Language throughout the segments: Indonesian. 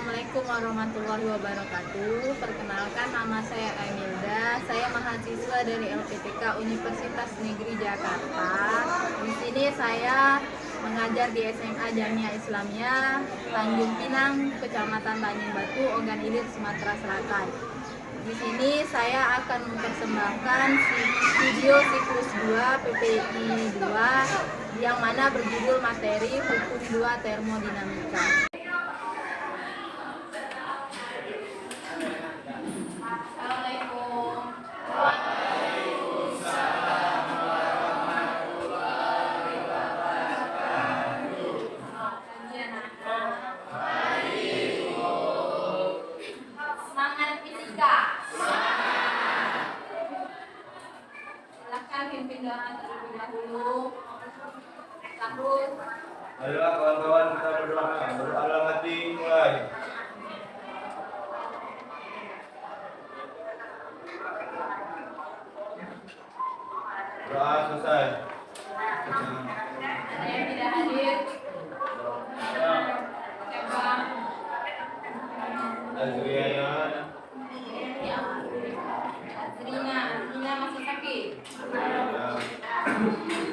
Assalamualaikum warahmatullahi wabarakatuh. Perkenalkan, nama saya Emilda. Saya mahasiswa dari LPTK Universitas Negeri Jakarta. Di sini saya mengajar di SMA Jamia Islamiyah Tanjung Pinang, Kecamatan Tanjung Batu, Ogan Ilir, Sumatera Selatan. Di sini saya akan mempersembahkan video siklus 2 PPI 2 yang mana berjudul materi hukum 2 termodinamika. Pimpin doa terlebih dahulu. Sahur. Ayolah kawan-kawan, kita berdoa. Berdoa hati mulai. Doa selesai. Ada yang tidak hadir? Siapa? Azriana. Azrina masih sakit.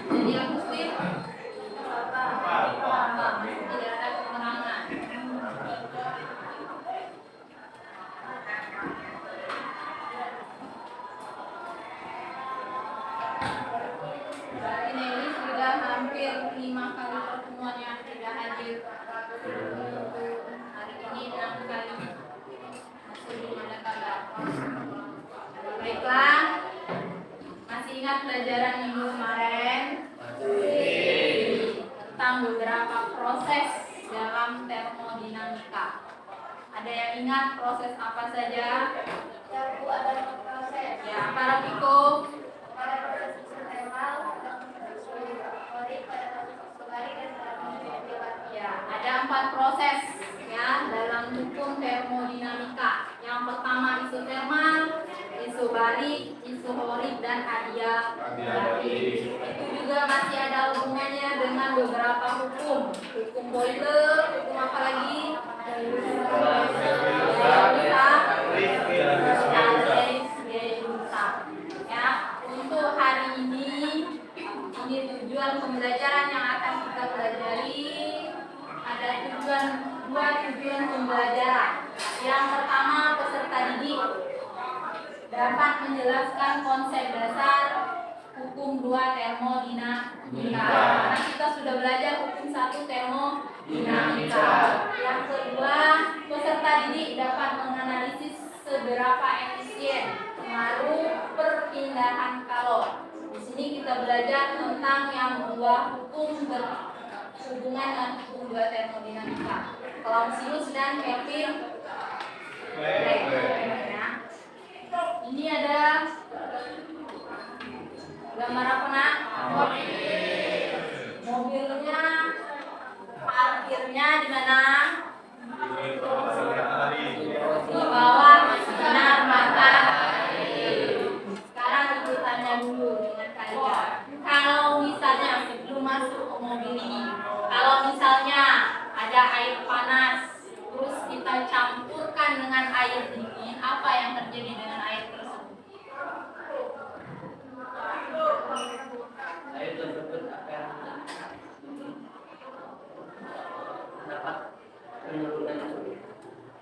Jadi Agustin tidak ada keterangan. Berarti Nelly sudah hampir 5 kali pertemuan yang tidak hadir. Hari ini 6 kali. Masih belum ada kabar. Baiklah. Masih ingat pelajaran minggu kemarin tentang beberapa proses dalam termodinamika. Ada yang ingat proses apa saja? Ya, Bu, ada proses. Ya, para Piko. Pada proses isotermal, isobarik, pada proses isobarik dan pada proses isobarik. Ya, ada 4 proses ya dalam hukum termodinamika. Yang pertama isotermal, isobarik, isohorik, dan adiabatik. Itu juga masih ada hubungannya dengan beberapa hukum. Hukum Boyle, hukum apa lagi? Ya, untuk hari ini tujuan pembelajaran yang akan kita pelajari. Ada dua tujuan pembelajaran. Yang pertama, peserta didik dapat menjelaskan konsep dasar hukum 2 termodinamika. Karena kita sudah belajar hukum 1 termodinamika. Yang kedua, peserta didik dapat menganalisis seberapa efisien pengaruh perpindahan kalor. Di sini kita belajar tentang yang 2 hukum berhubungan dengan hukum 2 termodinamika. Clausius dan Kelvin. Ini ada gambar apa, nak? Mobilnya, parkirnya di mana? Di bawah sinar matahari. Sekarang ibu tanya dulu dengan kalian. Kalau misalnya sebelum masuk ke mobil ini, kalau misalnya ada air panas, terus kita campurkan dengan air dingin, apa yang terjadi dengan air tersebut? Air tersebut akan dapat penurunan suhu.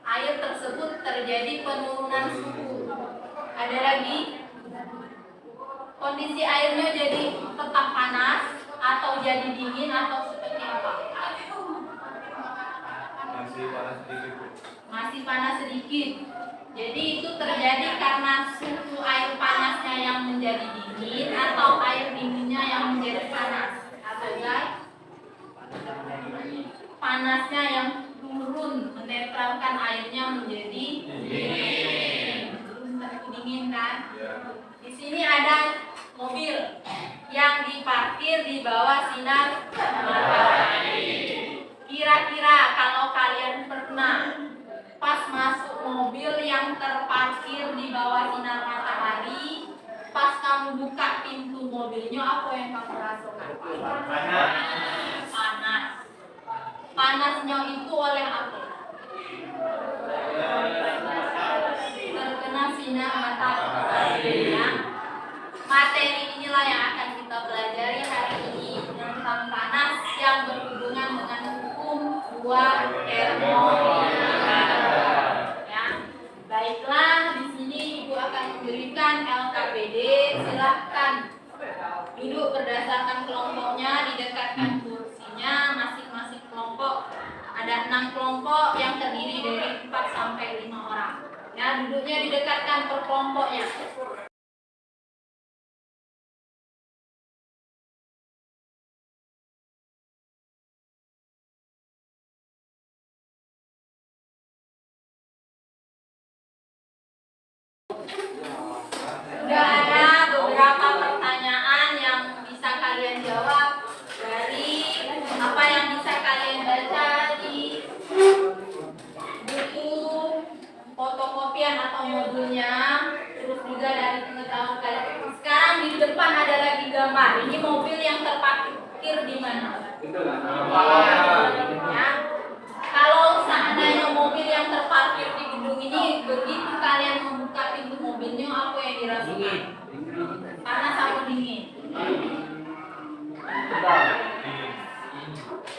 Air tersebut terjadi penurunan suhu. Ada lagi? Kondisi airnya jadi tetap panas atau jadi dingin atau seperti apa? Masih panas sedikit. Masih panas sedikit. Jadi itu terjadi karena suhu air panasnya yang menjadi dingin atau air dinginnya yang menjadi panas. Atau guys? Panasnya yang turun menetralkan airnya menjadi dingin. Dingin kan? Di sini ada mobil yang diparkir di bawah sinar matahari. Kira-kira kalau kalian pernah pas masuk mobil yang terparkir di bawah sinar matahari, pas kamu buka pintu mobilnya, apa yang kamu rasakan? Panas. Panas. Panasnya itu oleh apa? berdasarkan kelompoknya didekatkan kursinya masing-masing kelompok. Ada 6 kelompok yang terdiri dari 4 sampai 5 orang. Ya, duduknya didekatkan per kelompoknya. Sudah ada beberapa pertanyaan yang bisa kalian jawab dari apa yang bisa kalian baca di buku fotokopian atau modulnya, terus juga dari pengetahuan kalian. Sekarang di depan ada lagi gambar. Ini mobil yang terparkir di mana? Ya. Kalau seandainya mobil yang terparkir di gedung ini, begitu kalian membuka pintu mobilnya, apa yang dirasakan? Panas atau dingin?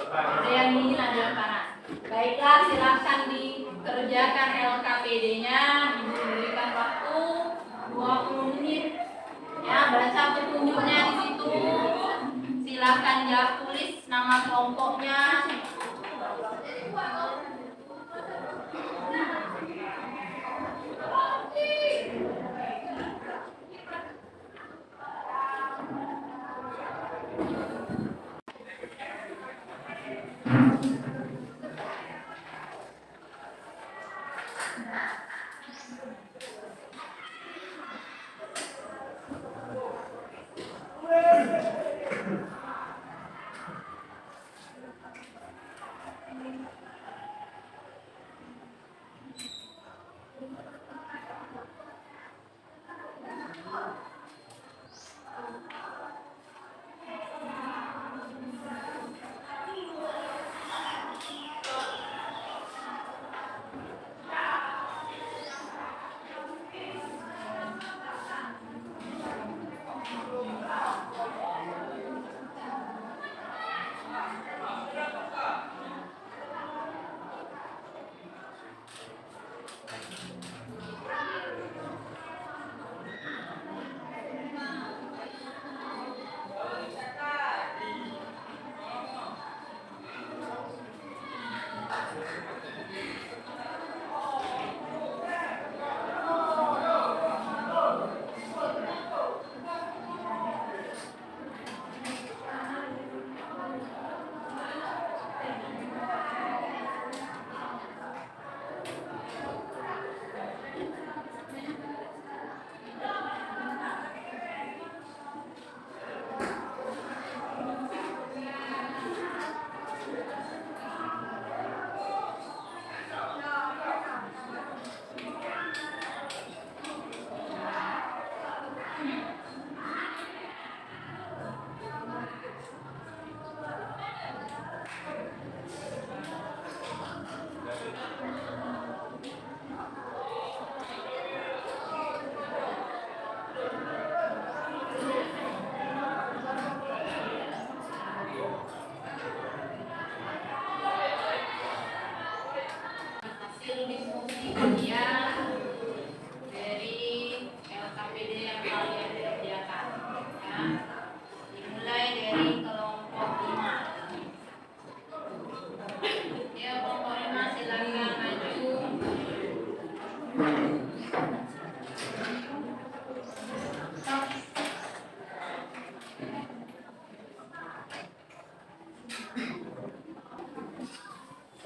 Ada yang dingin, ada yang panas. Baiklah, silakan dikerjakan LKPD-nya, diberikan waktu 20 menit. Ya, baca petunjuknya di situ. Silakan jawab, tulis nama kelompoknya.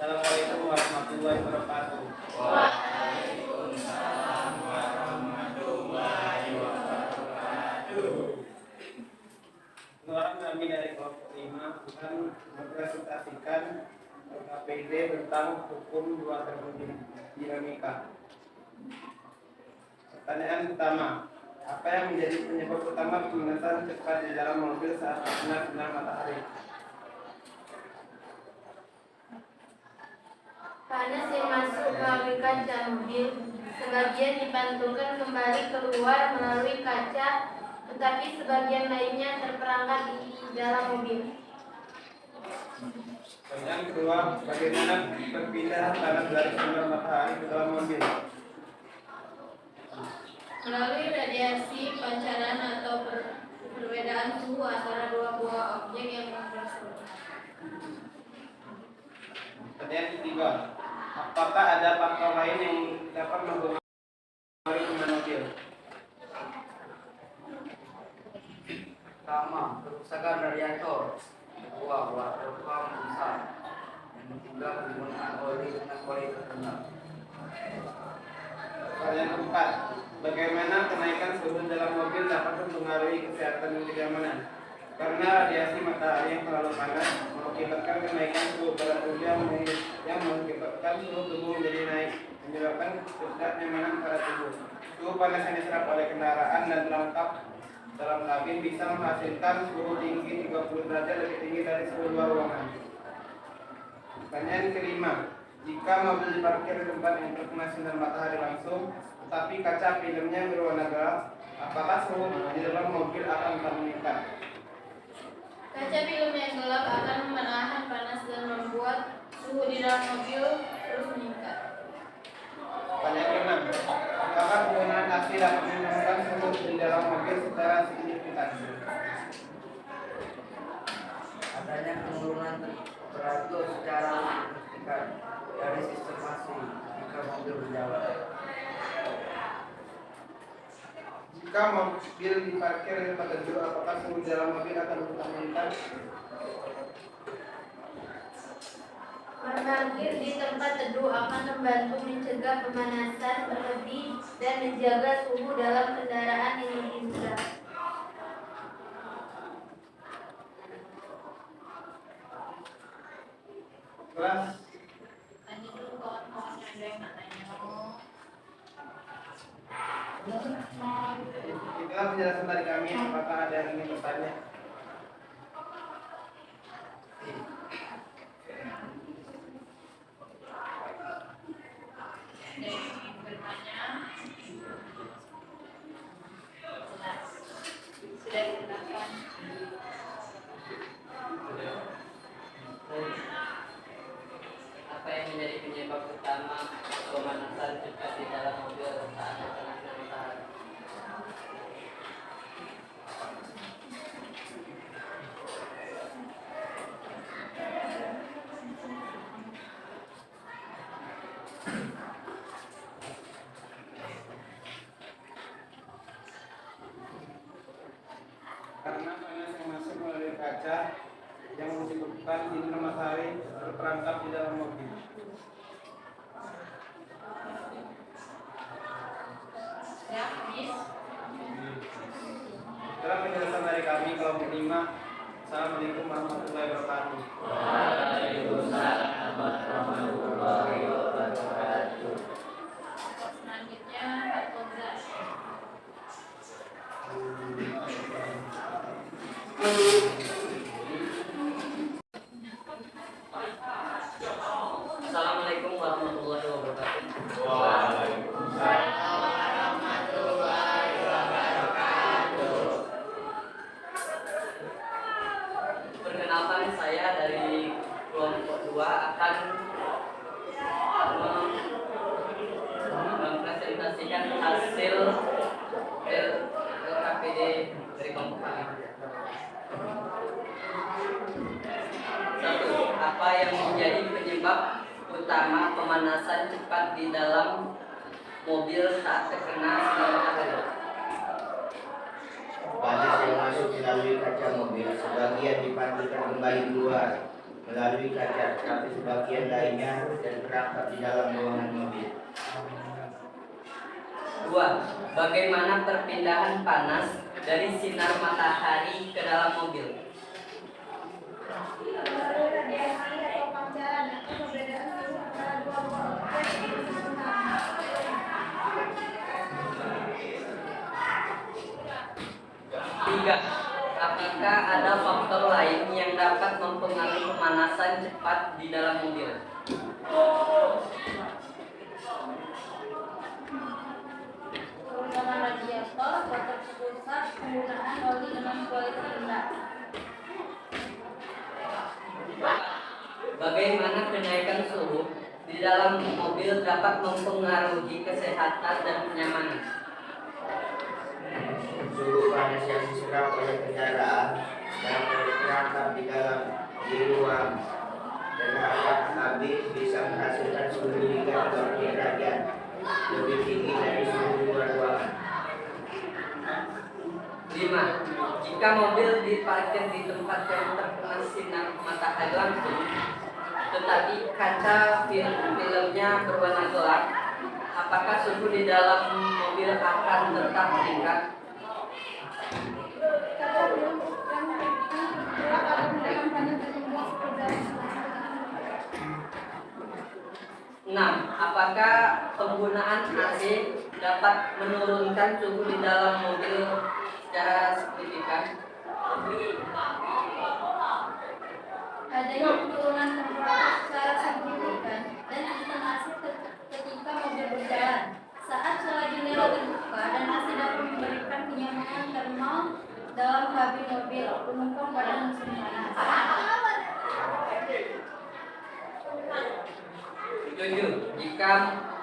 Assalamualaikum warahmatullahi wabarakatuh. Pengeluaran kami dari kelompok 5 akan mempresentasikan LKPD tentang hukum dua termodinamika. Pertanyaan pertama, apa yang menjadi penyebab utama pemanasan cepat di dalam mobil saat sinar matahari? Panas yang masuk melalui kaca mobil, sebagian dipantulkan kembali keluar melalui kaca, tetapi sebagian lainnya terperangkap di dalam mobil. Pertanyaan kedua, bagaimana perpindahan panas dari sinar matahari ke dalam mobil? Melalui radiasi pancaran atau Perbedaan suhu antara dua buah objek yang berseberangan. Pertanyaan ketiga, apakah ada faktor lain yang dapat mempengaruhi penggunaan mobil? Pertama, kerusakan radiator. Kedua, water pump rusak. Yang ketiga, penggunaan oli dengan kualitas rendah. Pertanyaan keempat, bagaimana kenaikan suhu dalam mobil dapat mempengaruhi kesehatan dan kenyamanan? Karena radiasi matahari yang terlalu panas mengakibatkan kenaikan suhu pada tubuh yang mengakibatkan suhu tubuh menjadi naik, menyebabkan ketidaknyamanan pada tubuh. Suhu panas yang diserap oleh kendaraan dan perangkap dalam kabin bisa menghasilkan suhu tinggi 30 derajat lebih tinggi dari suhu luar ruangan. Pertanyaan kelima, jika mobil diparkir di tempat yang terkena sinar matahari langsung, tetapi kaca filmnya berwarna gelap, apakah suhu di dalam mobil akan meningkat? Kaca film yang gelap akan menahan panas dan membuat suhu di dalam mobil terus meningkat. Pertanyaan keenam, apakah penggunaan AC dapat menurunkan suhu di dalam mobil secara signifikan? Adanya penurunan temperatur secara signifikan dari sistem AC jika mobil berjalan. Jika mobil diparkir di tempat teduh, apakah suhu di dalam mobil akan tetap meningkat? Berparkir di tempat teduh akan membantu mencegah pemanasan berlebih dan menjaga suhu dalam kendaraan yang lebih rendah. Kelas Tanya dulu kawan-kawan yang ada yang nak tanya. itulah penjelasan dari kami. Apakah ada yang ingin bertanya? Ada yang ingin bertanya? Jelas. Sudah dijelaskan. Apa yang menjadi penyebab utama pemanasan cepat di dalam mobil saat terkena sinar matahari? Karena panas yang masuk melalui kaca yang menyebabkan sinar matahari terperangkap di dalam mobil. Ya, Miss. Itulah penjelasan dari kami kelompok 5. Assalamualaikum warahmatullahi wabarakatuh. Selanjutnya Pak Kozak. Assalamualaikum warahmatullahi wabarakatuh. Perkenalkan, saya dari kelompok 2 akan mempresentasikan hasil LKPD dari kelompok kami. 1. Apa yang menjadi penyebab utama pemanasan cepat di dalam mobil saat terkena sinar matahari? Panas yang masuk melalui kaca mobil, sebagian dipantulkan kembali keluar melalui kaca, tetapi sebagian lainnya dan terangkat di dalam ruangan mobil. 2. Bagaimana perpindahan panas dari sinar matahari ke dalam mobil? Melalui radiasi atau pancaran atau perbedaan suhu antara dua buah objek yang berseberangan. 3. Apakah ada faktor lain yang dapat mempengaruhi pemanasan cepat di dalam mobil? Kerusakan radiator, water rusak, penggunaan oli dengan kualitas rendah. Bagaimana kenaikan suhu di dalam mobil dapat mempengaruhi kesehatan dan kenyamanan? suhu panas yang diserap oleh kendaraan yang terperangkap di ruang terhadap habis bisa menghasilkan suhu hingga 20 derajat lebih tinggi dari suhu luar ruangan. 5. Jika mobil diparkir di tempat yang terkena sinar matahari langsung, tetapi kaca filmnya berwarna gelap, apakah suhu di dalam mobil akan tetap meningkat? Enam, apakah penggunaan AC dapat menurunkan suhu di dalam mobil secara signifikan? Adanya penurunan temperatur secara signifikan dan instalasi ketika mobil berjalan. Saat celah jendela terbuka dan AC dapat memberikan kenyamanan termal dalam kabin mobil penumpang pada musim panas. 7. Jika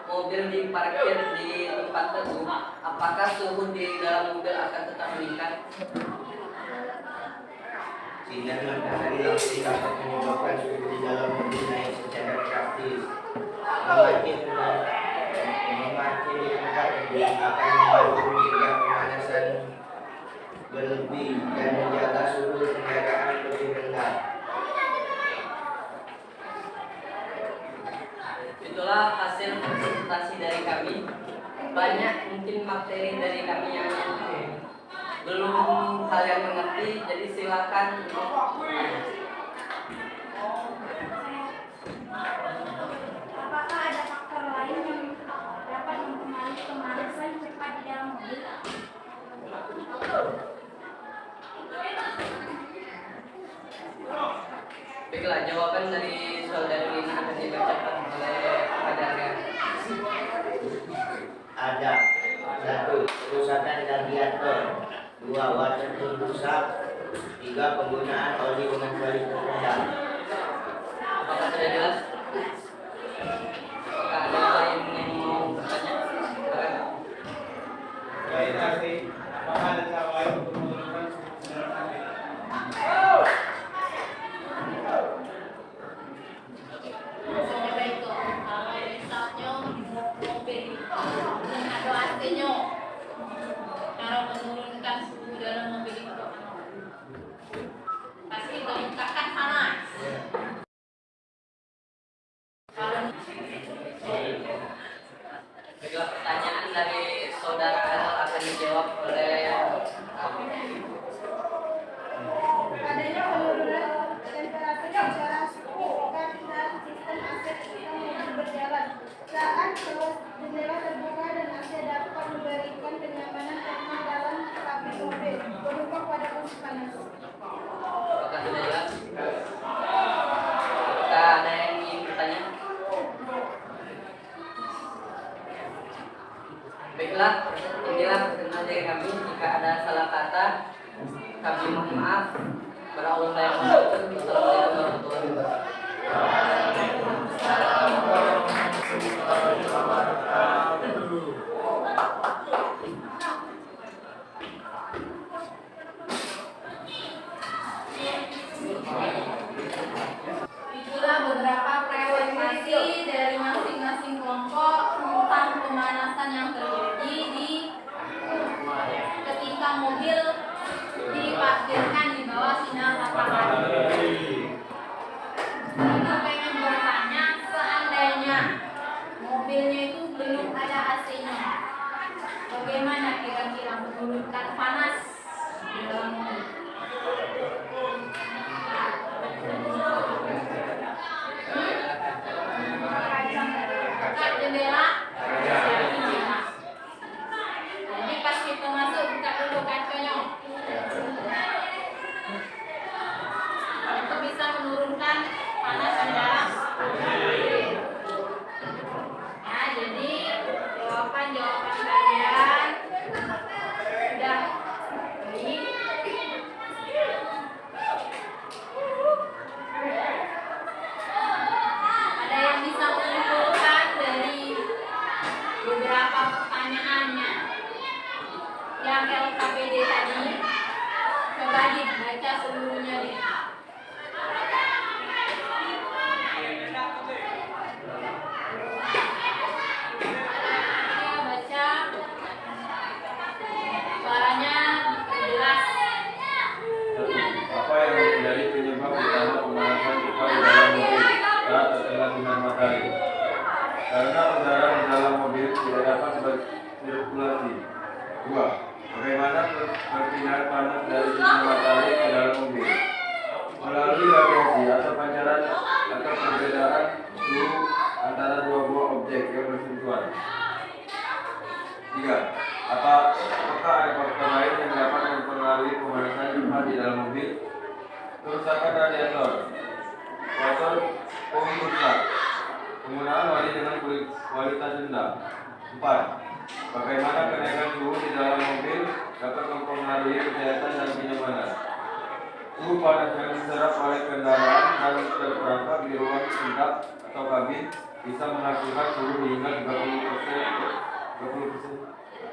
mobil diparkir di tempat teduh, apakah suhu di dalam mobil akan tetap meningkat? Sinar matahari langsung dapat menyebabkan suhu di dalam mobil naik secara drastis. Memakai di tempat teduh akan membantu mencegah pemanasan berlebih dan menjaga suhu kendaraan lebih rendah. Itulah hasil presentasi dari kami. Banyak mungkin materi dari kami yang belum kalian mengerti, jadi silakan. Apakah ada faktor lain yang dapat mempengaruhi pemanasan cepat di dalam mobil? Baiklah, jawaban dari saudari Lina akan dibacakan oleh Adalia. Ada 1. Kerusakan radiator, 2. Water tube rusak, 3. Penggunaan oli dengan kualitas rendah. Apakah sudah jelas? Apakah ada lain yang mau bertanya? Silakan. Baik, kasih. Apakah ada cara lain untuk menurunkan suhu kendaraan? Seperti itu, kalau misalnya mobil dan ada AC-nya, cara menurunkan suhu dalam mobil itu pasti meningkatkan panas. Kalau Baiklah, pertanyaan dari saudara Adel akan dijawab oleh Adanya penurunan temperatur secara signifikan dan sistem AC ketika mobil berjalan. Saat celah jendela terbuka dan AC dapat memberikan kenyamanan termal dalam kabin mobil penumpang pada musim panas. apakah sudah jelas? Apakah ada yang ingin bertanya? Baiklah, inilah perkenalan dari kami. Jika ada salah kata, kami mohon maaf. Berawal yang Assalamualaikum warahmatullahi wabarakatuh. itulah beberapa presentasi dari masing-masing kelompok tentang pemanasan yang terjadi ketika mobil diparkirkan di bawah sinar matahari. Kita pengen bertanya, seandainya mobilnya itu belum ada AC-nya, bagaimana kira-kira menurunkan panas di dalam mobil? Buka jendela. Jadi pas kita masuk buka dulu kacanya. Itu bisa menurunkan panas di dalam. Nah, jadi jawaban kalian sudah baik. kualitas rendah. 4. Bagaimana kenaikan suhu di dalam mobil dapat mempengaruhi kesehatan dan kenyamanan. Suhu panas yang diserap oleh kendaraan dan terperangkap di ruang endap atau kabin bisa menghasilkan suhu hingga 30%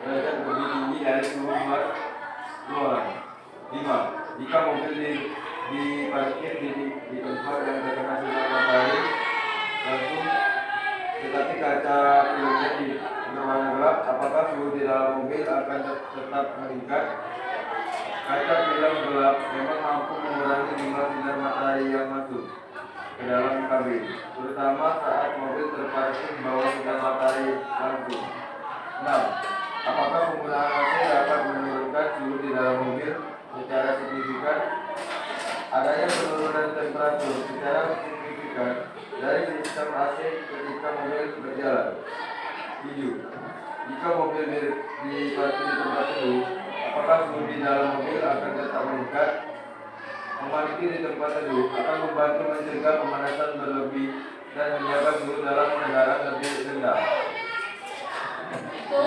derajat lebih tinggi dari suhu luar. 5. Jika mobil diparkir di tempat yang terkena sinar matahari langsung, tetapi kaca filmnya berwarna gelap, apakah suhu di dalam mobil akan tetap meningkat? Kaca film gelap memang mampu mengurangi jumlah sinar matahari yang masuk ke dalam kabin, terutama saat mobil terparkir di bawah sinar matahari langsung. 6. Apakah penggunaan AC dapat menurunkan suhu di dalam mobil secara signifikan? Adanya penurunan temperatur secara signifikan dari sistem AC ketika mobil berjalan. 7. Jika mobil diparkir di tempat teduh, apakah suhu di dalam mobil akan tetap meningkat? Memarkir di tempat teduh akan membantu mencegah pemanasan berlebih dan menjaga suhu dalam kendaraan lebih rendah. Itu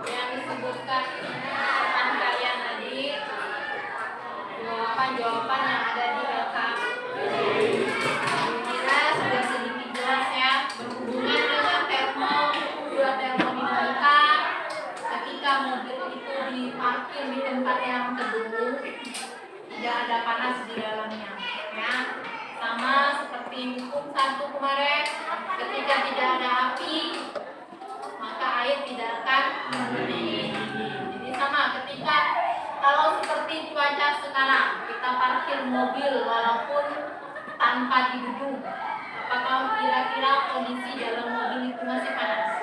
yang disebutkan rekan kalian tadi, jawaban yang ada di kira sudah sedikit jelas ya, berhubungan dengan termodinamika. Ketika mobil itu diparkir di tempat yang teduh, tidak ada panas di dalamnya ya, sama seperti hukum 1 kemarin, ketika tidak ada api maka air tidak akan mendidih. Jadi sama ketika kalau seperti cuaca sekarang, kita parkir mobil walaupun tanpa di gedung, apakah kira-kira kondisi dalam mobil itu masih panas?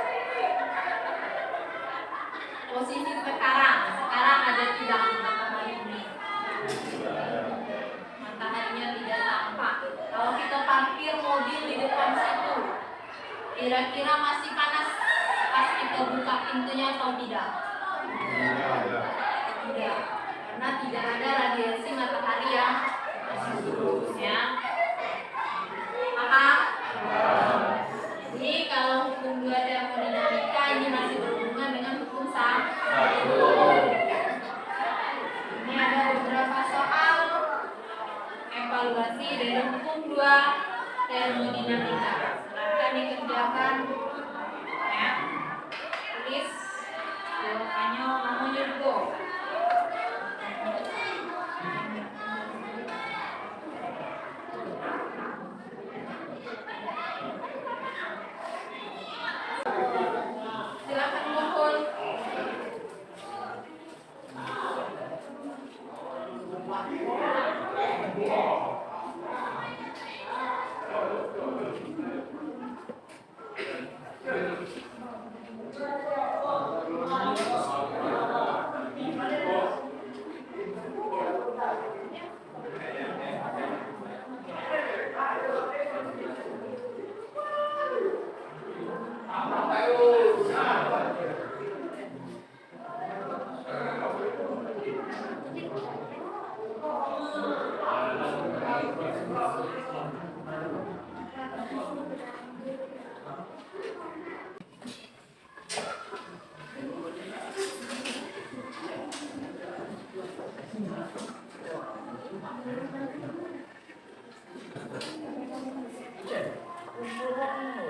Posisi sekarang ada tidak matahari ini, mataharinya tidak tampak. Kalau kita parkir mobil di depan situ, kira-kira masih panas pas kita buka pintunya atau tidak? Tidak, karena tidak ada radiasi matahari yang masuk ya. Paham? Jadi kalau hukum 2 termodinamika ini masih berhubungan dengan hukum 1. Ini ada beberapa soal evaluasi dari hukum 2 termodinamika. Silakan dikerjakan ya. Tulis jawabannya namanya go. Silakan kumpul.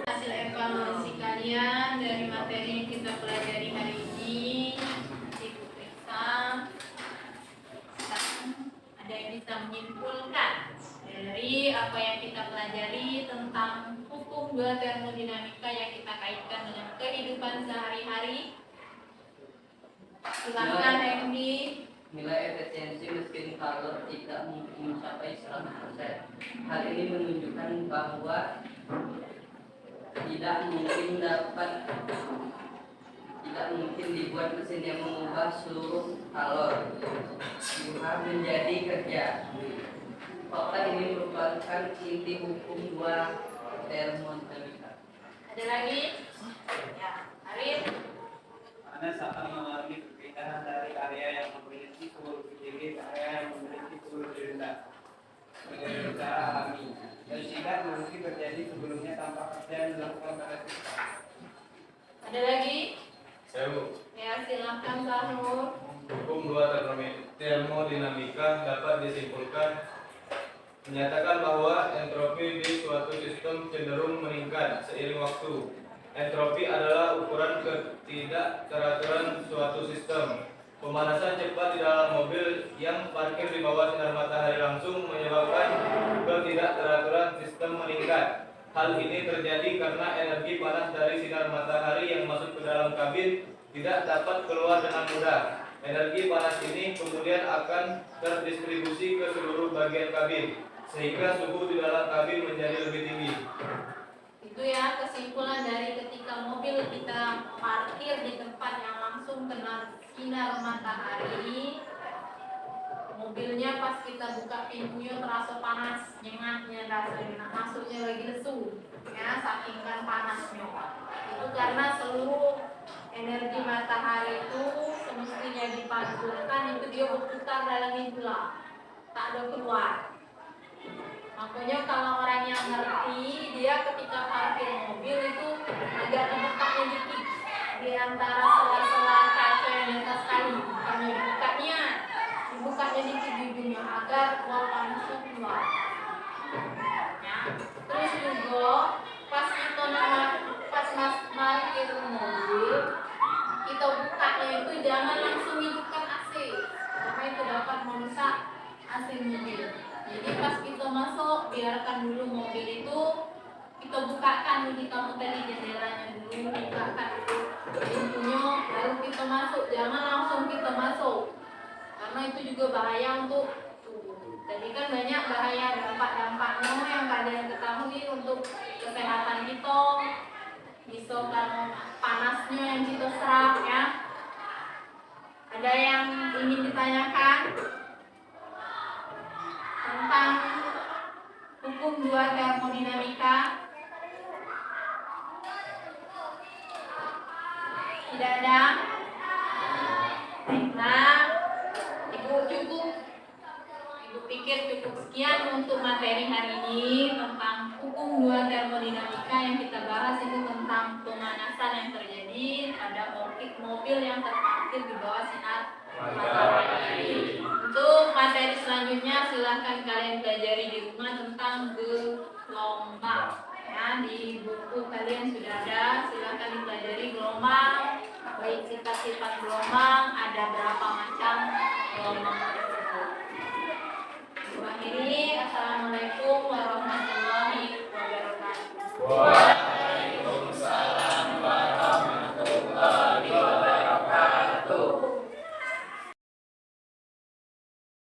Hasil evaluasi kalian dari materi yang kita pelajari hari ini diperiksa. Ada yang bisa menyimpulkan dari apa yang kita pelajari tentang hukum 2 termodinamika yang kita kaitkan dengan kehidupan sehari-hari? Silakan Hendy. Nilai efisiensi mesin kalor tidak mungkin mencapai 100%. Hal ini menunjukkan bahwa tidak mungkin dibuat mesin yang mengubah seluruh kalor Tuhan menjadi kerja. Fakta ini merupakan inti hukum 2 termodinamika. Ada lagi? Ya, Arif. Anda akan mengalami perpindahan dari area yang memiliki suhu lebih tinggi ke area yang memiliki suhu lebih rendah secara alami dan tidak mungkin terjadi sebelumnya tanpa dan dilakukan pada siswa. Ada lagi? Sewu. Ya, silakan Sahur. Hukum dua termodinamika dapat disimpulkan menyatakan bahwa entropi di suatu sistem cenderung meningkat seiring waktu. Entropi adalah ukuran ketidakteraturan suatu sistem. Pemanasan cepat di dalam mobil yang parkir di bawah sinar matahari langsung menyebabkan ketidakteraturan sistem meningkat. Hal ini terjadi karena energi panas dari sinar matahari yang masuk ke dalam kabin tidak dapat keluar dengan mudah. Energi panas ini kemudian akan terdistribusi ke seluruh bagian kabin, sehingga suhu di dalam kabin menjadi lebih tinggi. Itu ya kesimpulan dari ketika mobil kita parkir di tempat yang langsung kena sinar matahari, mobilnya pas kita buka pintunya terasa panas, nyengatnya rasanya, masuknya lagi lesu, ya saking kan panasnya. Itu karena seluruh energi matahari itu semestinya dipantulkan, itu dia berputar dalam itulah, tak ada keluar. Makanya kalau orang yang ngerti, dia ketika parkir mobil itu agak ngebukanya dikit di antara sela-sela kaca yang di atas kali, bukannya dibukanya dikit bibirnya agar uap panasnya keluar. Ya. Terus juga pas kita parkir mobil, kita bukanya itu jangan langsung hidupkan AC, karena itu dapat merusak AC mobil. Jadi pas kita masuk, biarkan dulu mobil itu kita bukakan dulu, kita tadi jendelanya dulu, bukakan dulu pintunya, lalu kita masuk. Jangan langsung kita masuk, karena itu juga bahaya untuk tubuh. Jadi kan banyak bahaya dampak-dampaknya yang kalian ketahui untuk kesehatan kita. Bisa karena panasnya yang kita serap ya. Ada yang ingin ditanyakan tentang hukum dua termodinamika? Tidak ada? Baiklah, Ibu pikir cukup sekian untuk materi hari ini tentang hukum dua termodinamika. Yang kita bahas itu tentang pemanasan yang terjadi pada mobil yang terparkir di bawah sinar matahari. Untuk materi selanjutnya silahkan kalian pelajari di rumah tentang gelombang. Ya, di buku kalian sudah ada, silahkan dipelajari gelombang, baik sifat-sifat gelombang, ada berapa